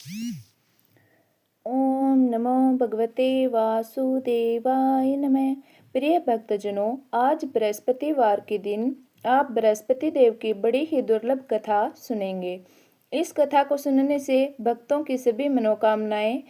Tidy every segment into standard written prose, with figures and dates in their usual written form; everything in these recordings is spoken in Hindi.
ओम नमो भगवते वासुदेवाय नमः। प्रिय भक्तजनों, आज बृहस्पतिवार के दिन आप बृहस्पति देव की बड़ी ही दुर्लभ कथा सुनेंगे। इस कथा को सुनने से भक्तों की सभी मनोकामनाएं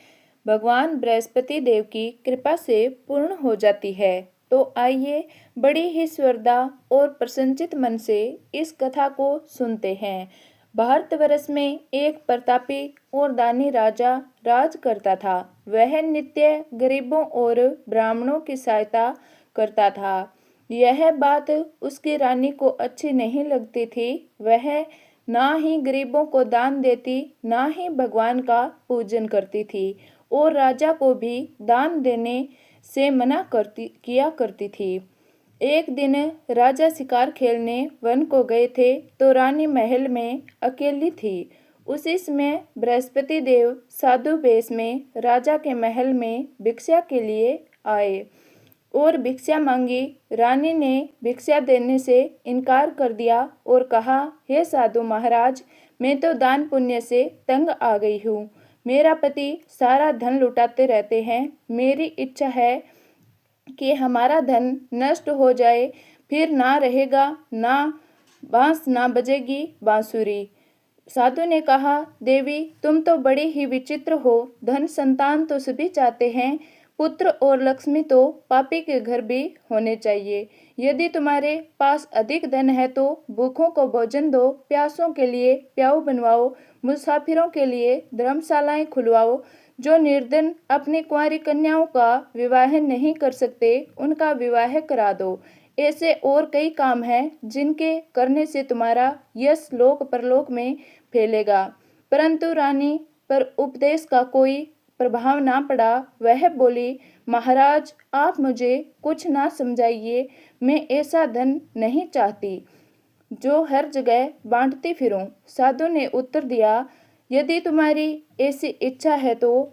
भगवान बृहस्पति देव की कृपा से पूर्ण हो जाती है। तो आइए बड़ी ही श्रद्धा और प्रसन्नचित मन से इस कथा को सुनते हैं। भारतवर्ष में एक प्रतापी और दानी राजा राज करता था। वह नित्य गरीबों और ब्राह्मणों की सहायता करता था। यह बात उसकी रानी को अच्छी नहीं लगती थी। वह ना ही गरीबों को दान देती, ना ही भगवान का पूजन करती थी और राजा को भी दान देने से मना किया करती थी। एक दिन राजा शिकार खेलने वन को गए थे तो रानी महल में अकेली थी। उसी समय बृहस्पति देव साधु वेश में राजा के महल में भिक्षा के लिए आए और भिक्षा मांगी। रानी ने भिक्षा देने से इनकार कर दिया और कहा, हे साधु महाराज, मैं तो दान पुण्य से तंग आ गई हूँ। मेरा पति सारा धन लुटाते रहते हैं। मेरी इच्छा है कि हमारा धन नष्ट हो जाए, फिर ना रहेगा ना बांस ना बजेगी बांसुरी। साधु ने कहा, देवी तुम तो बड़ी ही विचित्र हो। धन संतान तो सभी चाहते हैं, पुत्र और लक्ष्मी तो पापी के घर भी होने चाहिए। यदि तुम्हारे पास अधिक धन है तो भूखों को भोजन दो, प्यासों के लिए प्याऊ बनवाओ, मुसाफिरों के लिए धर्मशालाएं खुलवाओ। जो निर्धन अपनी कुंवारी कन्याओं का विवाह नहीं कर सकते, उनका विवाह करा दो। ऐसे और कई काम हैं जिनके करने से तुम्हारा यश लोक परलोक में फैलेगा। परंतु रानी पर उपदेश का कोई प्रभाव ना पड़ा। वह बोली, महाराज आप मुझे कुछ ना समझाइए, मैं ऐसा धन नहीं चाहती जो हर जगह बांटती फिरूं। साधु ने उत्तर दिया, यदि तुम्हारी ऐसी इच्छा है तो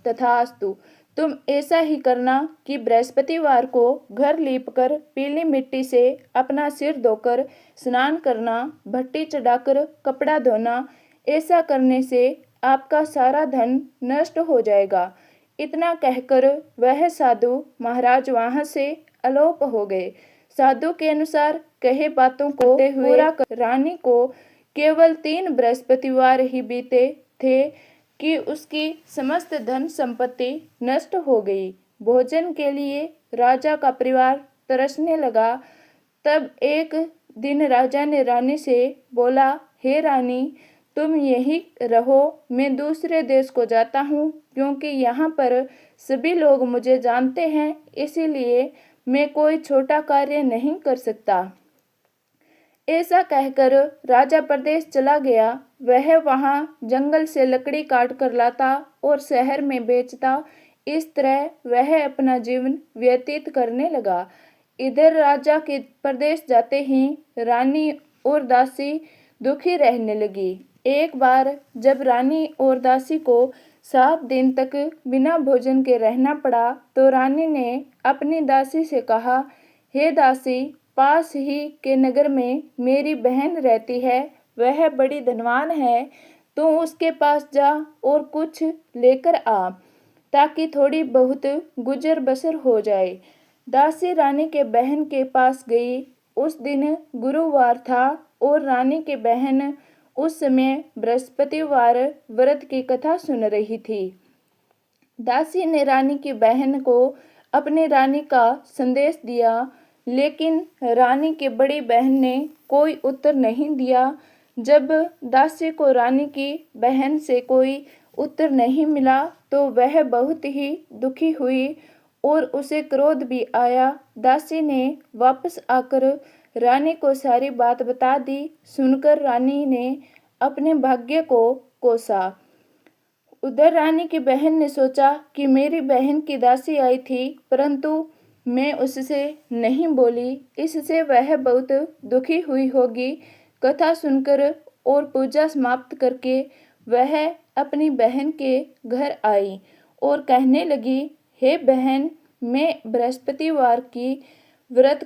तथास्तु। तुम ऐसा ही करना कि बृहस्पतिवार को घर लीपकर पीली मिट्टी से अपना सिर धोकर स्नान करना, भट्टी चढ़ाकर कपड़ा धोना। ऐसा करने से आपका सारा धन नष्ट हो जाएगा। इतना कहकर वह साधु महाराज वहां से अलोप हो गए। साधु के अनुसार कहे बातों को पूरा कर रानी को केवल 3 बृहस्पतिवार ही बीते थे कि उसकी समस्त धन संपत्ति नष्ट हो गई। भोजन के लिए राजा का परिवार तरसने लगा। तब एक दिन राजा ने रानी से बोला, हे रानी, तुम यहीं रहो, मैं दूसरे देश को जाता हूँ, क्योंकि यहाँ पर सभी लोग मुझे जानते हैं, इसीलिए मैं कोई छोटा कार्य नहीं कर सकता। ऐसा कहकर राजा प्रदेश चला गया। वह वहां जंगल से लकड़ी काट कर लाता और शहर में बेचता। इस तरह वह अपना जीवन व्यतीत करने लगा। इधर राजा के प्रदेश जाते ही रानी और दासी दुखी रहने लगी। एक बार जब रानी और दासी को 7 दिन तक बिना भोजन के रहना पड़ा तो रानी ने अपनी दासी से कहा, हे दासी, पास ही के नगर में मेरी बहन रहती है। वह बड़ी धनवान है। तू उसके पास जा और कुछ लेकर आ, ताकि थोड़ी बहुत गुजर बसर हो जाए। दासी रानी के बहन के पास गई। उस दिन गुरुवार था और रानी की बहन उस समय बृहस्पतिवार व्रत की कथा सुन रही थी। दासी ने रानी की बहन को अपनी रानी का संदेश दिया, लेकिन रानी की बड़ी बहन ने कोई उत्तर नहीं दिया। जब दासी को रानी की बहन से कोई उत्तर नहीं मिला तो वह बहुत ही दुखी हुई और उसे क्रोध भी आया। दासी ने वापस आकर रानी को सारी बात बता दी। सुनकर रानी ने अपने भाग्य को कोसा। उधर रानी की बहन ने सोचा कि मेरी बहन की दासी आई थी, परंतु मैं उससे नहीं बोली, इससे वह बहुत दुखी हुई होगी। कथा सुनकर और पूजा समाप्त करके वह अपनी बहन के घर आई और कहने लगी, हे बहन, मैं बृहस्पतिवार की व्रत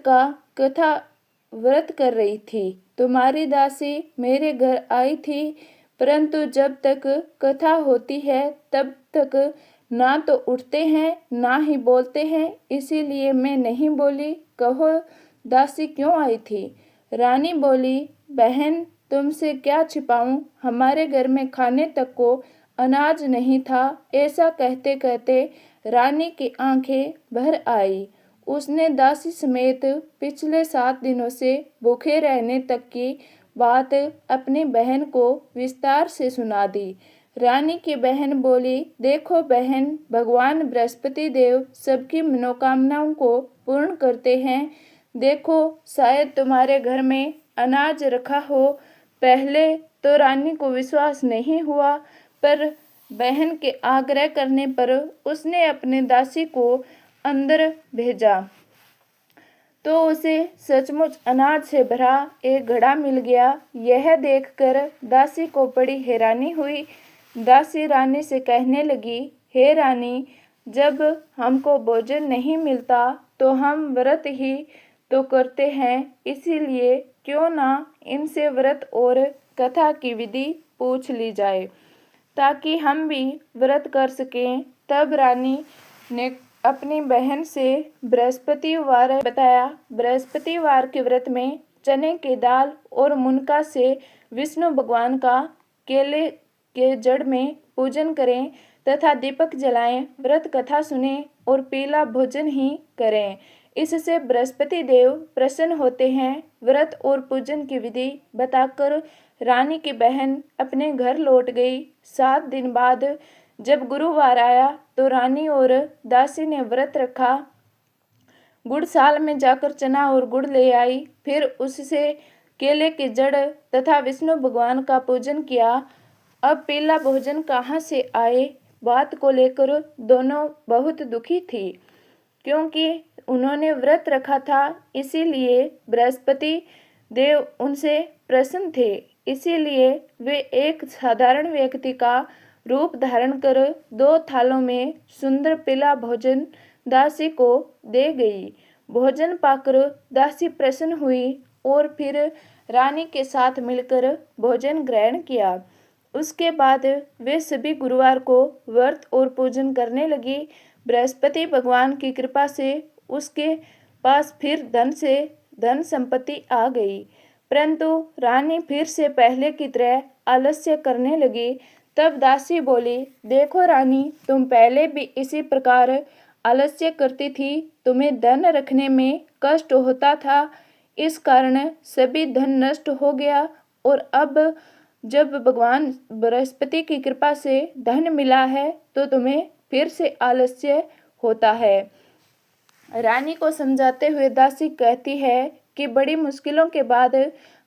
कर रही थी। तुम्हारी दासी मेरे घर आई थी। परंतु जब तक कथा होती है तब तक ना तो उठते हैं ना ही बोलते हैं, इसीलिए मैं नहीं बोली। कहो दासी क्यों आई थी? रानी बोली, बहन तुमसे क्या छिपाऊं, हमारे घर में खाने तक को अनाज नहीं था। ऐसा कहते कहते रानी की आंखें भर आई। उसने दासी समेत पिछले 7 दिनों से भूखे रहने तक की बात अपनी बहन को विस्तार से सुना दी। रानी की बहन बोली, देखो बहन, भगवान बृहस्पति देव सबकी मनोकामनाओं को पूर्ण करते हैं। देखो शायद तुम्हारे घर में अनाज रखा हो। पहले तो रानी को विश्वास नहीं हुआ, पर बहन के आग्रह करने पर उसने अपने दासी को अंदर भेजा तो उसे सचमुच अनाज से भरा एक घड़ा मिल गया। यह देखकर दासी को बड़ी हैरानी हुई। दासी रानी से कहने लगी, हे रानी, जब हमको भोजन नहीं मिलता तो हम व्रत ही तो करते हैं, इसीलिए क्यों ना इनसे व्रत और कथा की विधि पूछ ली जाए ताकि हम भी व्रत कर सकें। तब रानी ने अपनी बहन से बृहस्पतिवार बताया। बृहस्पतिवार के व्रत में चने की दाल और मुनका से विष्णु भगवान का केले के जड़ में पूजन करें तथा दीपक जलाएं, व्रत कथा सुने और पीला भोजन ही करें। इससे बृहस्पति देव प्रसन्न होते हैं। व्रत और पूजन की विधि बताकर रानी की बहन अपने घर लौट गई। 7 दिन बाद जब गुरुवार आया तो रानी और दासी ने व्रत रखा। गुड़साल में जाकर चना और गुड़ ले आई, फिर उससे केले की जड़ तथा विष्णु भगवान का पूजन किया। अब पीला भोजन कहाँ से आए, बात को लेकर दोनों बहुत दुखी थी, क्योंकि उन्होंने व्रत रखा था, इसीलिए बृहस्पति देव उनसे प्रसन्न थे। इसीलिए वे एक साधारण व्यक्ति का रूप धारण कर 2 थालों में सुंदर पीला भोजन दासी को दे गई। भोजन पाकर दासी प्रसन्न हुई और फिर रानी के साथ मिलकर भोजन ग्रहण किया। उसके बाद वे सभी गुरुवार को व्रत और पूजन करने लगी। बृहस्पति भगवान की कृपा से उसके पास फिर धन संपत्ति आ गई, परंतु रानी फिर से पहले की तरह आलस्य करने लगी। तब दासी बोली, देखो रानी, तुम पहले भी इसी प्रकार आलस्य करती थी, तुम्हें धन रखने में कष्ट होता था, इस कारण सभी धन नष्ट हो गया, और अब जब भगवान बृहस्पति की कृपा से धन मिला है तो तुम्हें फिर से आलस्य होता है। रानी को समझाते हुए दासी कहती है कि बड़ी मुश्किलों के बाद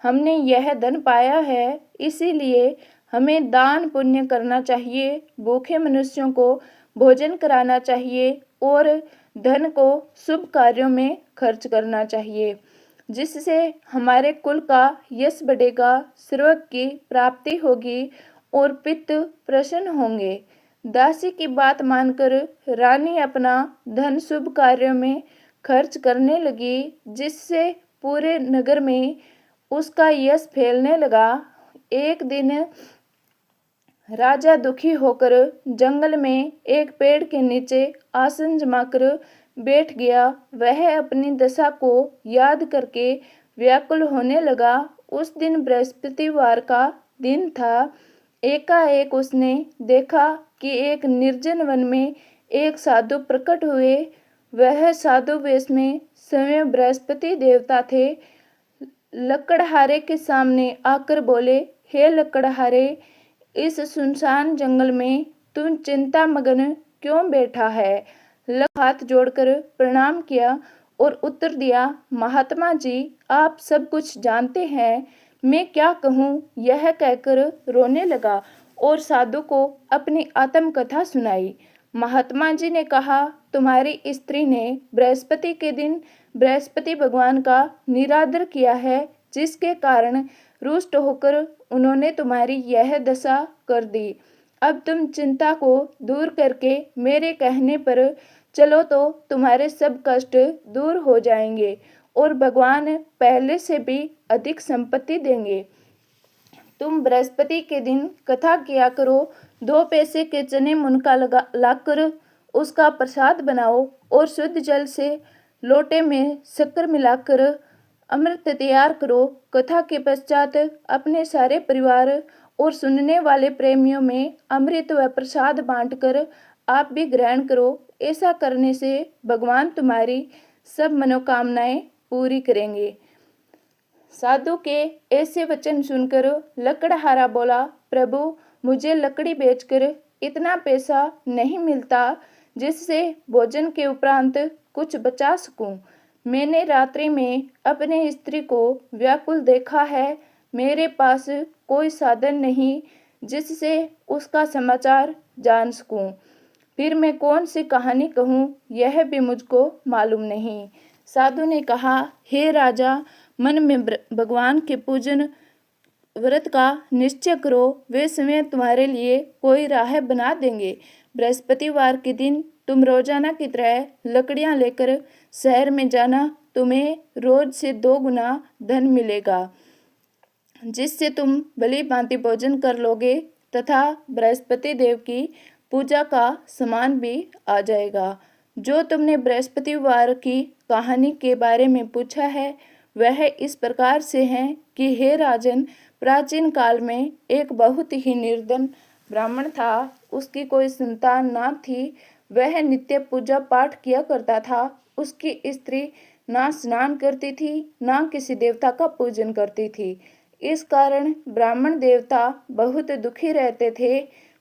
हमने यह धन पाया है, इसीलिए हमें दान पुण्य करना चाहिए, भूखे मनुष्यों को भोजन कराना चाहिए और धन को शुभ कार्यों में खर्च करना चाहिए, जिससे हमारे कुल का यश बढ़ेगा, स्वर्ग की प्राप्ति होगी और पितृ प्रसन्न होंगे। दासी की बात मानकर रानी अपना धन शुभ कार्यों में खर्च करने लगी, जिससे पूरे नगर में उसका यश फैलने लगा। एक दिन राजा दुखी होकर जंगल में एक पेड़ के नीचे आसन जमाकर बैठ गया। वह अपनी दशा को याद करके व्याकुल होने लगा। उस दिन बृहस्पतिवार का दिन था। एकाएक उसने देखा कि एक निर्जन वन में एक साधु प्रकट हुए। वह साधु वेश में स्वयं बृहस्पति देवता थे। लकड़हारे के सामने आकर बोले, हे लकड़हारे, इस सुनसान जंगल में तू चिंता मगन क्यों बैठा है? हाथ जोड़कर प्रणाम किया और उत्तर दिया, महात्मा जी, आप सब कुछ जानते हैं, मैं क्या कहूँ? यह कहकर रोने लगा और साधु को अपनी आत्मकथा सुनाई। महात्मा जी ने कहा, तुम्हारी स्त्री ने बृहस्पति के दिन बृहस्पति भगवान का निरादर किया है, जिसके कारण रुष्ट होकर उन्होंने तुम्हारी यह दशा कर दी। अब तुम चिंता को दूर करके मेरे कहने पर चलो तो तुम्हारे सब कष्ट दूर हो जाएंगे और भगवान पहले से भी अधिक संपत्ति देंगे। तुम बृहस्पति के दिन कथा किया करो। 2 पैसे के चने मुनका लाकर उसका प्रसाद बनाओ और शुद्ध जल से लोटे में शक्कर मिलाकर अमृत तैयार करो। कथा के पश्चात अपने सारे परिवार और सुनने वाले प्रेमियों में अमृत व प्रसाद बांटकर आप भी ग्रहण करो। ऐसा करने से भगवान तुम्हारी सब मनोकामनाएं पूरी करेंगे। साधु के ऐसे वचन सुनकर लकड़हारा बोला, प्रभु, मुझे लकड़ी बेचकर इतना पैसा नहीं मिलता जिससे भोजन के उपरांत कुछ बचा सकूं। मैंने रात्रि में अपने स्त्री को व्याकुल देखा है। मेरे पास कोई साधन नहीं जिससे उसका समाचार जान सकूं। फिर मैं कौन सी कहानी कहूँ, यह भी मुझको मालूम नहीं। साधु ने कहा, हे राजा, मन में भगवान के पूजन व्रत का निश्चय करो। वे समय तुम्हारे लिए कोई राह बना देंगे। बृहस्पतिवार के दिन तुम रोजाना की तरह लकड़ियां लेकर शहर में जाना। तुम्हें रोज से 2 गुना धन मिलेगा जिससे तुम भली भांति भोजन कर लोगे तथा बृहस्पति देव की पूजा का सामान भी आ जाएगा। जो तुमने बृहस्पतिवार की कहानी के बारे में पूछा है वह इस प्रकार से है कि हे राजन, प्राचीन काल में एक बहुत ही निर्धन ब्राह्मण था। उसकी कोई संतान ना थी। वह नित्य पूजा पाठ किया करता था। उसकी स्त्री ना स्नान करती थी ना किसी देवता का पूजन करती थी। इस कारण ब्राह्मण देवता बहुत दुखी रहते थे।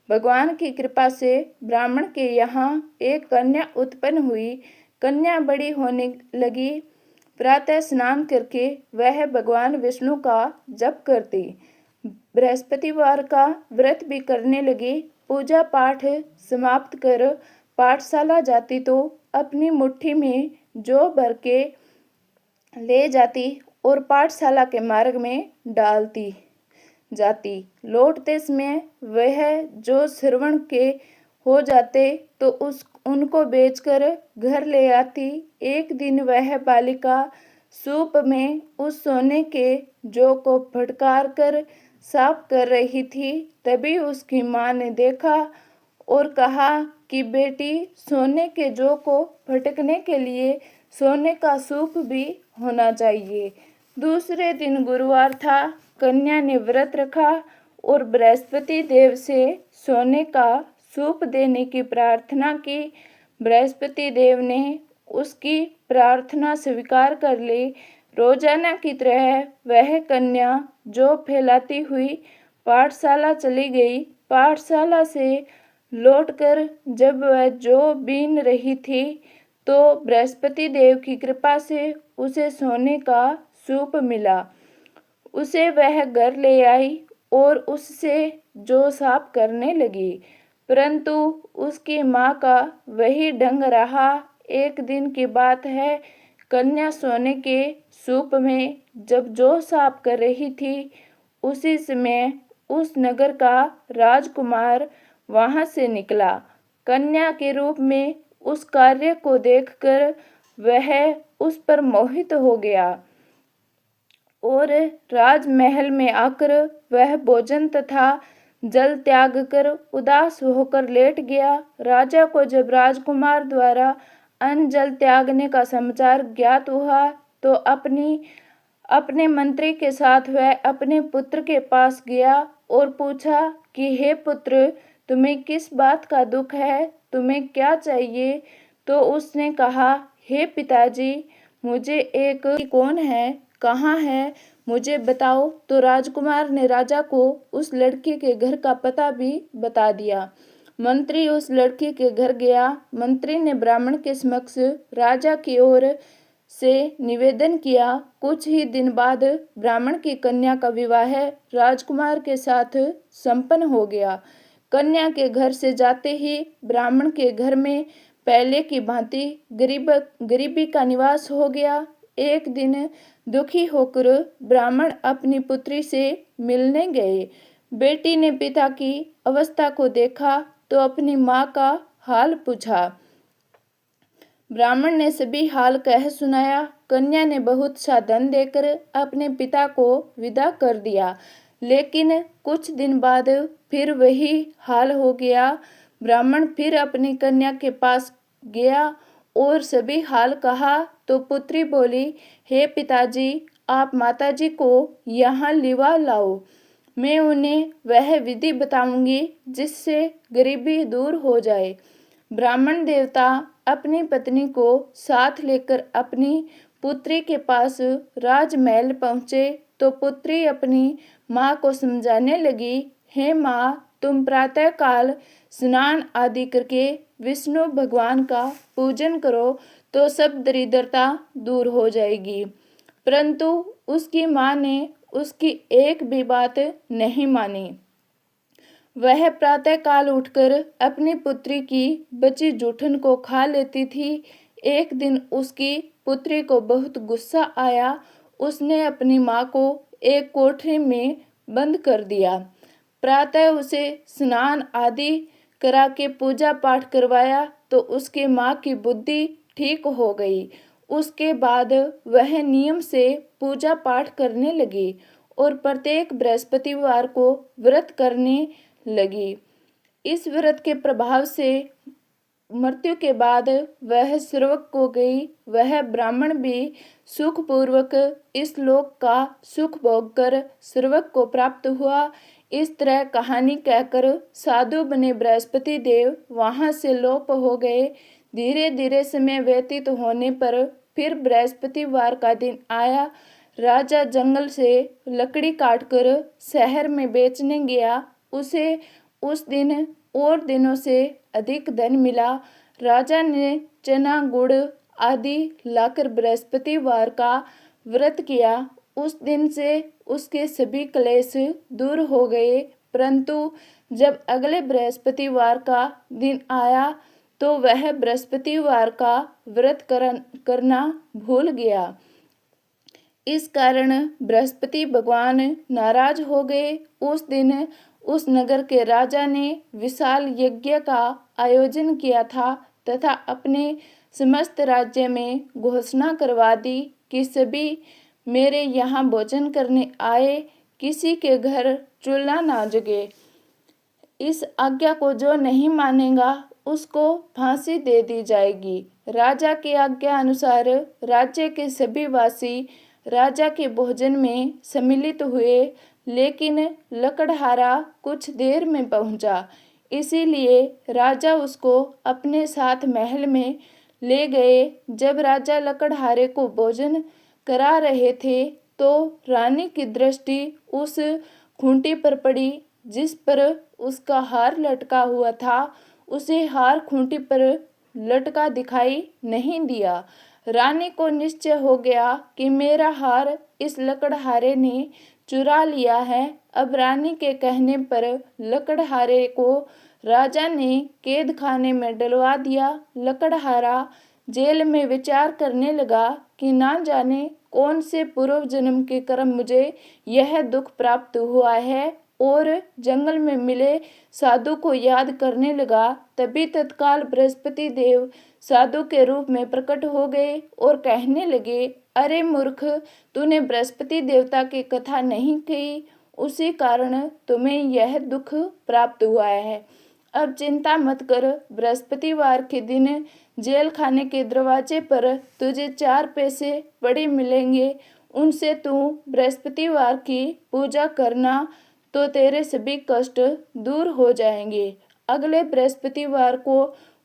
भगवान की कृपा से ब्राह्मण के यहाँ एक कन्या उत्पन्न हुई। कन्या बड़ी होने लगी। प्रातः स्नान करके वह भगवान विष्णु का जप करती। बृहस्पतिवार का व्रत भी करने लगी। पूजा पाठ समाप्त कर पाठशाला जाती तो अपनी मुट्ठी में जौ भर के ले जाती और पाठशाला के मार्ग में डालती जाती। लौटते समय वह जो श्रवण के हो जाते तो उनको बेचकर घर ले आती। एक दिन वह बालिका सूप में उस सोने के जौ को फटकार कर साफ कर रही थी। तभी उसकी माँ ने देखा और कहा कि बेटी, सोने के जौ को फटकने के लिए सोने का सूप भी होना चाहिए। दूसरे दिन गुरुवार था। कन्या ने व्रत रखा और बृहस्पति देव से सोने का सूप देने की प्रार्थना की। बृहस्पति देव ने उसकी प्रार्थना स्वीकार कर ली। रोजाना की तरह वह कन्या जौ फैलाती हुई पाठशाला चली गई। पाठशाला से लौटकर जब वह जौ बीन रही थी तो बृहस्पति देव की कृपा से उसे सोने का सूप मिला। उसे वह घर ले आई और उससे जौ साफ करने लगी, परंतु उसकी माँ का वही ढंग रहा। एक दिन की बात है, कन्या सोने के सूप में जब जौ साफ कर रही थी, उसी समय उस नगर का राजकुमार वहां से निकला। कन्या के रूप में उस कार्य को देखकर वह उस पर मोहित हो गया और राजमहल में आकर वह भोजन तथा जल त्याग कर उदास होकर लेट गया। राजा को जब राजकुमार द्वारा अन्न जल त्यागने का समाचार ज्ञात हुआ तो अपने मंत्री के साथ वह अपने पुत्र के पास गया और पूछा कि हे पुत्र, तुम्हें किस बात का दुख है, तुम्हें क्या चाहिए? तो उसने कहा, हे पिताजी, मुझे एक कौन है, कहाँ है, मुझे बताओ। तो राजकुमार ने राजा को उस लड़की के घर का पता भी बता दिया। मंत्री उस लड़की के घर गया। मंत्री ने ब्राह्मण के समक्ष राजा की ओर से निवेदन किया। कुछ ही दिन बाद ब्राह्मण की कन्या का विवाह राजकुमार के साथ संपन्न हो गया। कन्या के घर से जाते ही ब्राह्मण के घर में पहले की भांति गरीबी का निवास हो गया। एक दिन दुखी होकर ब्राह्मण अपनी पुत्री से मिलने गए। बेटी ने पिता की अवस्था को देखा तो अपनी माँ का हाल पूछा। ब्राह्मण ने सभी हाल कह सुनाया। कन्या ने बहुत सा धन देकर अपने पिता को विदा कर दिया। लेकिन कुछ दिन बाद फिर वही हाल हो गया। ब्राह्मण फिर अपनी कन्या के पास गया और सभी हाल कहा तो पुत्री बोली, हे पिताजी, आप माताजी को यहाँ लिवा लाओ। मैं उन्हें वह विधि बताऊंगी जिससे गरीबी दूर हो जाए। ब्राह्मण देवता अपनी पत्नी को साथ लेकर अपनी पुत्री के पास राजमहल पहुँचे तो पुत्री अपनी माँ को समझाने लगी, हे माँ, तुम प्रातःकाल स्नान आदि करके विष्णु भगवान का पूजन करो तो सब दरिद्रता दूर हो जाएगी। परंतु उसकी माँ ने उसकी एक भी बात नहीं मानी। वह प्रातःकाल उठकर अपनी पुत्री की बची जूठन को खा लेती थी। एक दिन उसकी पुत्री को बहुत गुस्सा आया। उसने अपनी माँ को एक कोठरी में बंद कर दिया। प्रातः उसे स्नान आदि करा के पूजा पाठ करवाया तो उसकी माँ की बुद्धि ठीक हो गई। उसके बाद वह नियम से पूजा पाठ करने लगी और प्रत्येक बृहस्पतिवार को व्रत करने लगी। इस व्रत के प्रभाव से मृत्यु के बाद वह स्वर्ग को गई। वह ब्राह्मण भी सुखपूर्वक इस लोक का सुख भोग कर स्वर्ग को प्राप्त हुआ। इस तरह कहानी कहकर साधु बने बृहस्पति देव वहां से लोप हो गए। धीरे धीरे समय व्यतीत होने पर फिर बृहस्पतिवार का दिन आया। राजा जंगल से लकड़ी काटकर शहर में बेचने गया। उसे उस दिन और दिनों से अधिक धन मिला। राजा ने चना गुड़ आदि लाकर बृहस्पतिवार का व्रत किया। उस दिन से उसके सभी क्लेश दूर हो गए। परंतु जब अगले बृहस्पतिवार का दिन आया तो वह बृहस्पतिवार का व्रत करना भूल गया। इस कारण बृहस्पति भगवान नाराज हो गए। उस दिन उस नगर के राजा ने विशाल यज्ञ का आयोजन किया था तथा अपने समस्त राज्य में घोषणा करवा दी कि सभी मेरे यहाँ भोजन करने आए, किसी के घर चूल्हा ना जगे। इस आज्ञा को जो नहीं मानेगा उसको फांसी दे दी जाएगी। राजा की आज्ञा अनुसार राज्य के सभी वासी राजा के भोजन में सम्मिलित हुए, लेकिन लकड़हारा कुछ देर में पहुंचा। इसीलिए राजा उसको अपने साथ महल में ले गए। जब राजा लकड़हारे को भोजन करा रहे थे तो रानी की दृष्टि उस खूंटी पर पड़ी जिस पर उसका हार लटका हुआ था। उसे हार खूंटी पर लटका दिखाई नहीं दिया। रानी को निश्चय हो गया कि मेरा हार इस लकड़हारे ने चुरा लिया है। अब रानी के कहने पर लकड़हारे को राजा ने कैद खाने में डलवा दिया। लकड़हारा जेल में विचार करने लगा कि ना जाने कौन से पूर्व जन्म के कर्म मुझे यह दुख प्राप्त हुआ है, और जंगल में मिले साधु को याद करने लगा। तभी तत्काल बृहस्पति देव साधु के रूप में प्रकट हो गए और कहने लगे, अरे मूर्ख, तूने बृहस्पति देवता की कथा नहीं की, उसी कारण तुम्हें यह दुख प्राप्त हुआ है। अब चिंता मत कर, बृहस्पतिवार के दिन जेल खाने के दरवाजे पर तुझे 4 पैसे पड़े मिलेंगे। उनसे तू बृहस्पतिवार की पूजा करना तो तेरे सभी कष्ट दूर हो जाएंगे। अगले बृहस्पतिवार को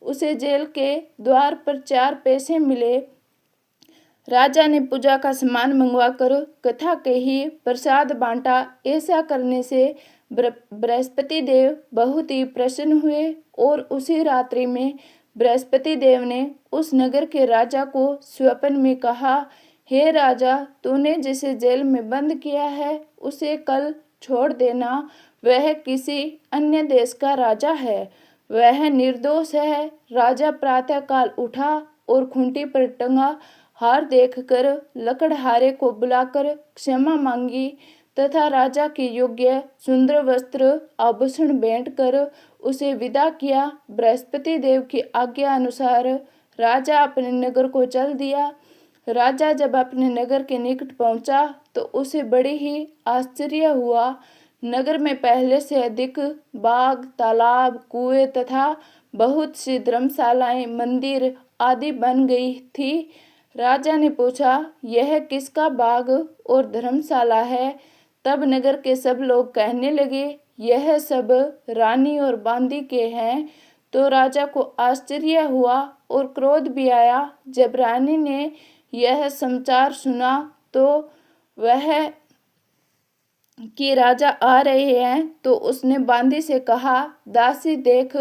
उसे जेल के द्वार पर 4 पैसे मिले। राजा ने पूजा का सामान मंगवाकर कथा कही, प्रसाद बांटा। ऐसा करने से बृहस्पति देव बहुत ही प्रसन्न हुए और उसी रात्रि में बृहस्पति देव ने उस नगर के राजा को स्वप्न में कहा, हे राजा, तूने जिसे जेल में बंद किया है उसे कल छोड़ देना। वह किसी अन्य देश का राजा है, वह निर्दोष है। राजा प्रातःकाल उठा और खूंटी पर टंगा हार देखकर लकड़हारे को बुलाकर क्षमा मांगी तथा राजा के योग्य सुंदर वस्त्र आभूषण भेंट कर उसे विदा किया। बृहस्पति देव की आज्ञा अनुसार राजा अपने नगर को चल दिया। राजा जब अपने नगर के निकट पहुंचा तो उसे बड़ी ही आश्चर्य हुआ। नगर में पहले से अधिक बाग, तालाब, कुएं तथा बहुत सी धर्मशालाएं, मंदिर आदि बन गई थी। राजा ने पूछा, यह किसका बाग और धर्मशाला है? तब नगर के सब लोग कहने लगे, यह सब रानी और बांदी के हैं। तो राजा को आश्चर्य हुआ और क्रोध भी आया। जब रानी ने यह समाचार सुना तो वह कि राजा आ रहे हैं, तो उसने बांदी से कहा, दासी देख,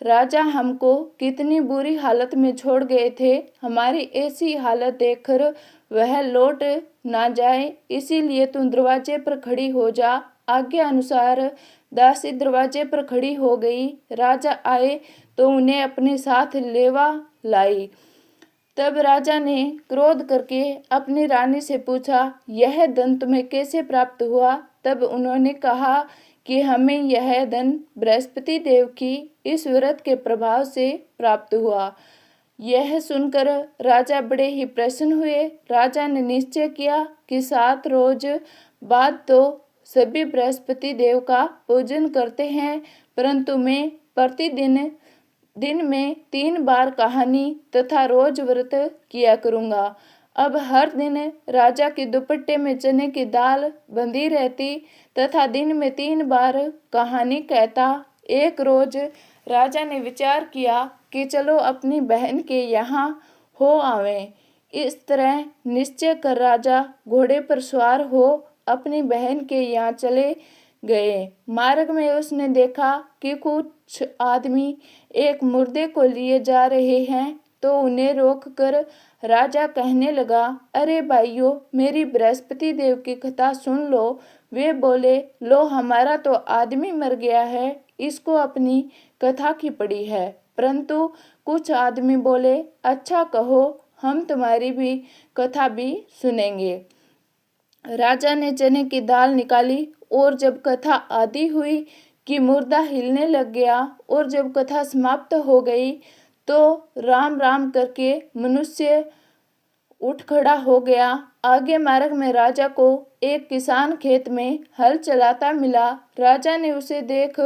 राजा हमको कितनी बुरी हालत में छोड़ गए थे। हमारी ऐसी हालत देखकर वह लौट ना जाए, इसीलिए तू दरवाजे पर खड़ी हो जा। आज्ञा अनुसार दासी दरवाजे पर खड़ी हो गई। राजा आए तो उन्हें अपने साथ लेवा लाई। तब राजा ने क्रोध करके अपनी रानी से पूछा, यह धन तुम्हें कैसे प्राप्त हुआ? तब उन्होंने कहा कि हमें यह धन बृहस्पति देव की इस व्रत के प्रभाव से प्राप्त हुआ। यह सुनकर राजा बड़े ही प्रसन्न हुए। राजा ने निश्चय किया कि 7 रोज बाद तो सभी बृहस्पति देव का पूजन करते हैं, परंतु मैं प्रतिदिन दिन में 3 बार कहानी तथा रोज व्रत किया करूँगा। अब हर दिन राजा के दुपट्टे में चने की दाल बंधी रहती तथा दिन में 3 बार कहानी कहता। एक रोज राजा ने विचार किया कि चलो अपनी बहन के यहाँ हो आवें। इस तरह निश्चय कर राजा घोड़े पर सवार हो अपनी बहन के यहाँ चले गए। मार्ग में उसने देखा कि कुछ आदमी एक मुर्दे को लिए जा रहे हैं, तो उन्हें रोककर राजा कहने लगा, अरे भाइयों, मेरी बृहस्पति देव की कथा सुन लो। वे बोले, लो, हमारा तो आदमी मर गया है, इसको अपनी कथा की पड़ी है। परंतु कुछ आदमी बोले, अच्छा कहो, हम तुम्हारी भी कथा भी सुनेंगे। राजा ने चने की दाल निकाली और जब कथा आदि हुई कि मुर्दा हिलने लग गया और जब कथा समाप्त हो गई तो राम राम करके मनुष्य उठ खड़ा हो गया। आगे मार्ग में राजा को एक किसान खेत में हल चलाता मिला। राजा ने उसे देख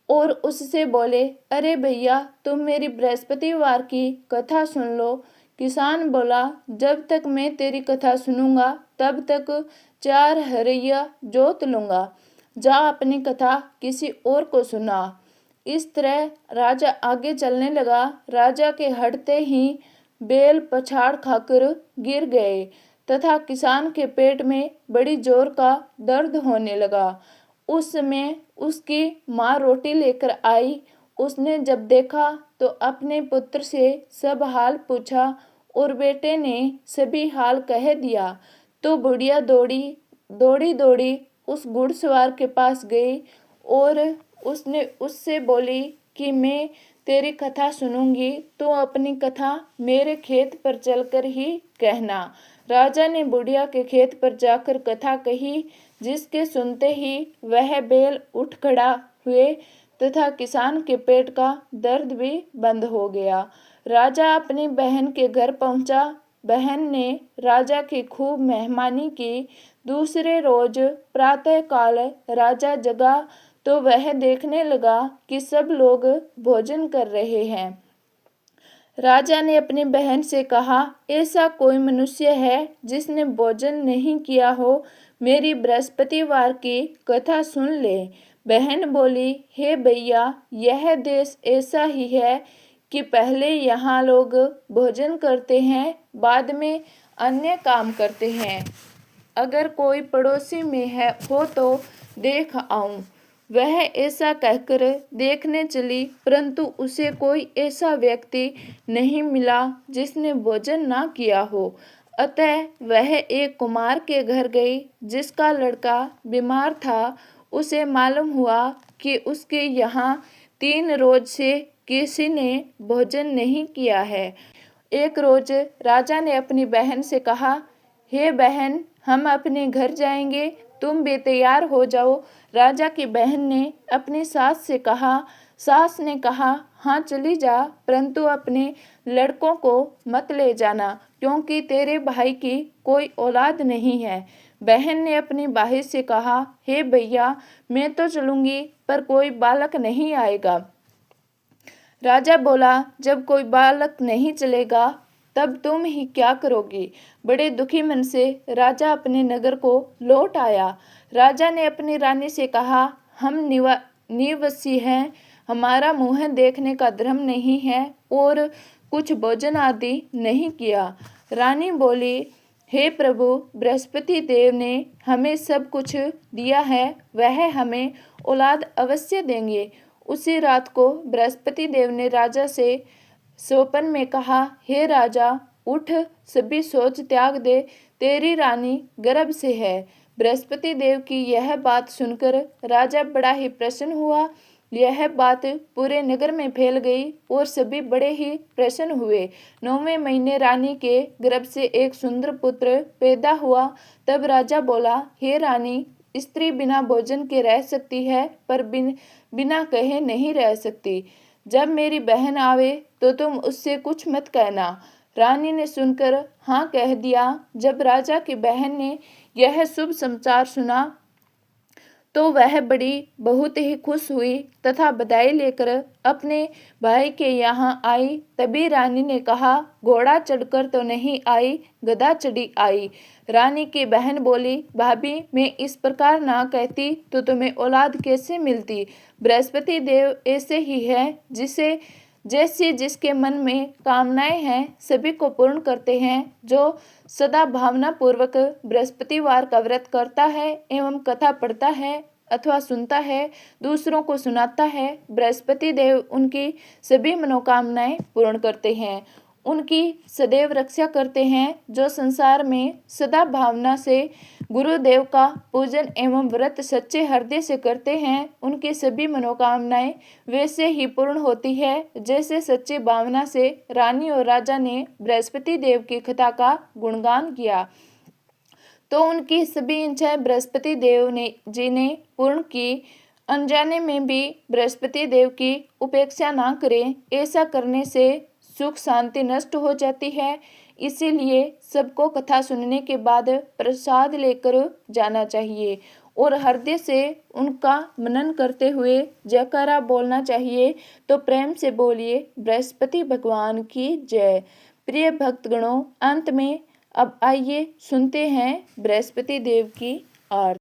और उससे बोले, अरे भैया, तुम मेरी बृहस्पतिवार की कथा सुन लो। किसान बोला, जब तक मैं तेरी कथा सुनूंगा तब तक 4 हरैया जोत लूंगा। जा अपनी कथा किसी और को सुना। इस तरह राजा आगे चलने लगा। राजा के हटते ही बैल पछाड़ खाकर गिर गए तथा किसान के पेट में बड़ी जोर का दर्द होने लगा। उस समय उसकी माँ रोटी लेकर आई। उसने जब देखा तो अपने पुत्र से सब हाल पूछा और बेटे ने सभी हाल कह दिया। तो बुढ़िया दौड़ी दौड़ी उस घुड़सवार के पास गई और उसने उससे बोली कि मैं तेरी कथा सुनूंगी, तो अपनी कथा मेरे खेत पर चलकर ही कहना। राजा ने बुढ़िया के खेत पर जाकर कथा कही, जिसके सुनते ही वह बैल उठ खड़ा हुए तथा किसान के पेट का दर्द भी बंद हो गया। राजा अपनी बहन के घर पहुंचा। बहन ने राजा की खूब मेहमानी की। दूसरे रोज प्रातःकाल राजा जगा तो वह देखने लगा कि सब लोग भोजन कर रहे हैं। राजा ने अपनी बहन से कहा, ऐसा कोई मनुष्य है जिसने भोजन नहीं किया हो? मेरी बृहस्पतिवार की कथा सुन ले। बहन बोली, हे भैया, यह देश ऐसा ही है कि पहले यहाँ लोग भोजन करते हैं, बाद में अन्य काम करते हैं। अगर कोई पड़ोसी में हो तो देख आऊं। वह ऐसा कहकर देखने चली, परंतु उसे कोई ऐसा व्यक्ति नहीं मिला जिसने भोजन ना किया हो। अतः वह एक कुम्हार के घर गई, जिसका लड़का बीमार था। उसे मालूम हुआ कि उसके यहाँ 3 रोज से किसी ने भोजन नहीं किया है। एक रोज राजा ने अपनी बहन से कहा, हे बहन, हम अपने घर जाएंगे, तुम भी तैयार हो जाओ। राजा की बहन ने अपनी सास से कहा। सास ने कहा, हाँ चली जा, परंतु अपने लड़कों को मत ले जाना, क्योंकि तेरे भाई की कोई औलाद नहीं है। बहन ने अपनी भाई से कहा, हे भैया, मैं तो चलूंगी पर कोई बालक नहीं आएगा। राजा बोला, जब कोई बालक नहीं चलेगा तब तुम ही क्या करोगी। बड़े दुखी मन से राजा अपने नगर को लौट आया। राजा ने अपनी रानी से कहा, हम निवासी हैं, हमारा मुंह देखने का धर्म नहीं है और कुछ भोजन आदि नहीं किया। रानी बोली, हे प्रभु, बृहस्पति देव ने हमें सब कुछ दिया है, वह हमें औलाद अवश्य देंगे। उसी रात को बृहस्पति देव ने राजा से स्वप्न में कहा, हे राजा, उठ, सभी सोच त्याग दे, तेरी रानी गर्भ से है। बृहस्पति देव की यह बात सुनकर राजा बड़ा ही प्रसन्न हुआ। यह बात पूरे नगर में फैल गई और सभी बड़े ही प्रसन्न हुए। 9वें महीने रानी के गर्भ से एक सुंदर पुत्र पैदा हुआ। तब राजा बोला, हे रानी, स्त्री बिना भोजन के रह सकती है पर बिना कहे नहीं रह सकती। जब मेरी बहन आवे तो तुम उससे कुछ मत कहना। रानी ने सुनकर हाँ कह दिया। जब राजा की बहन ने यह शुभ समाचार सुना तो वह बहुत ही खुश हुई तथा बधाई लेकर अपने भाई के यहाँ आई। तभी रानी ने कहा, घोड़ा चढ़कर तो नहीं आई, गधा चढ़ी आई। रानी की बहन बोली, भाभी, मैं इस प्रकार ना कहती तो तुम्हें औलाद कैसे मिलती। बृहस्पति देव ऐसे ही है, जैसी जिसके मन में कामनाएं हैं सभी को पूर्ण करते हैं। जो सदा भावना पूर्वक बृहस्पतिवार का व्रत करता है एवं कथा पढ़ता है अथवा सुनता है, दूसरों को सुनाता है, बृहस्पति देव उनकी सभी मनोकामनाएं पूर्ण करते हैं, उनकी सदैव रक्षा करते हैं। जो संसार में सदा भावना से गुरुदेव का पूजन एवं व्रत सच्चे हृदय से करते हैं, उनकी सभी मनोकामनाएं वैसे ही पूर्ण होती है जैसे सच्ची भावना से रानी और राजा ने बृहस्पति देव की कथा का गुणगान किया। तो उनकी सभी इच्छाएं बृहस्पति देव ने पूर्ण की। अनजाने में भी बृहस्पति देव की उपेक्षा ना करें, ऐसा करने से सुख शांति नष्ट हो जाती है। इसीलिए सबको कथा सुनने के बाद प्रसाद लेकर जाना चाहिए और हृदय से उनका मनन करते हुए जयकारा बोलना चाहिए। तो प्रेम से बोलिए, बृहस्पति भगवान की जय। प्रिय भक्तगणों, अंत में अब आइए सुनते हैं बृहस्पति देव की आरती।